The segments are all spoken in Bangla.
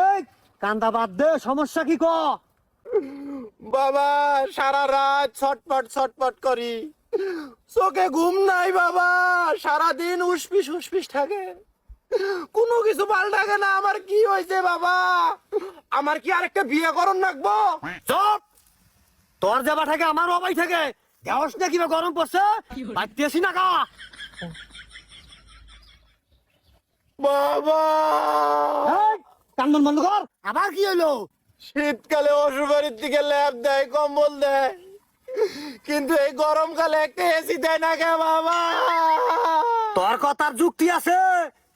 এই কান্দা বাদ দে, সমস্যা কি ক? বাবা সারা রাত ছটপট ছটপট করি, চোখে ঘুম নাই বাবা, সারাদিন উসপিস উসপিস থাকে, কোনো কিছু ভাল থাকে না। আমার কি হয়েছে বাবা? আমার কি আরেকটা বিয়ে করন রাখবো? চুপ! তোর যাবা থাকে আমার বাবাই থাকে, দেওয়াস না কিবা গরম পড়ছে, বাড়তেছি না কা? বাবা এই, কান্দন বন্ধ কর। আবার কি হইলো? শীতকালে অসুবাড়ির দিকে ল্যাব দেয়, কম্বল দেয়, কিন্তু এই গরমকালে একটা এসি দেয় না কে বাবা? তোর কথার যুক্তি আছে,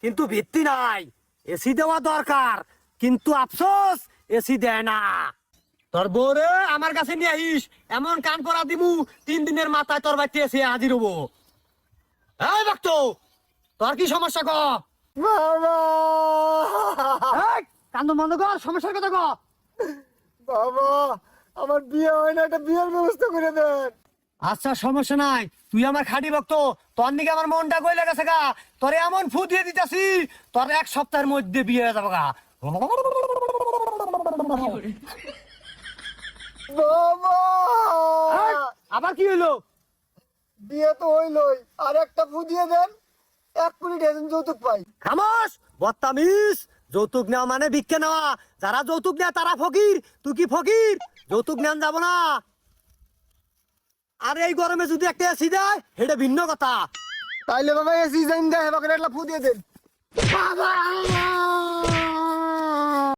কিন্তু ভিত্তি নাই। এসি দেওয়া দরকার, কিন্তু আফসোস এসি দেয় না। তোর বউরে আমার কাছে নিয়ে আইস, এমন কান করা দিমু 3 দিনের মাথায় তোর বাড়িতে এসে হাজির হবো। এই ভক্ত, তোর কি সমস্যা ক? বাবা এই, কান্দন বন্ধ কর, সমস্যার কথা ক। বাবা আমার বিয়ে হয় না, একটা বিয়ের ব্যবস্থা করে দেন। আচ্ছা সমস্যা নাই, তুই আমার খাঁটি ভক্ত, তোর দিকে আমার মনটা কই লাগেছে গা। তোরে এমন ফু দিয়ে দিতেছি, তোর 1 সপ্তাহের মধ্যে বিয়ে হয়ে যাবে গা। বাবা এই, আবার কি হইলো? বিয়ে তো হইলই, আর একটা ফুদিয়ে দেন, 1 কোটি ডজন যৌতুক পাই। খামোশ, বদতামিজ। যৌতুক নেওয়া মানে ভিক্ষা নেওয়া। যারা যৌতুক নেয় তারা ফকির, তুই কি ফকির? যৌতুক নেন যাব না। আর এই গরমে যদি একটা এসি দেয় এটা ভিন্ন কথা। তাইলে বাবা এসি জাইন দেয়, বাবা একটা ফুদিয়ে দেন। বাবা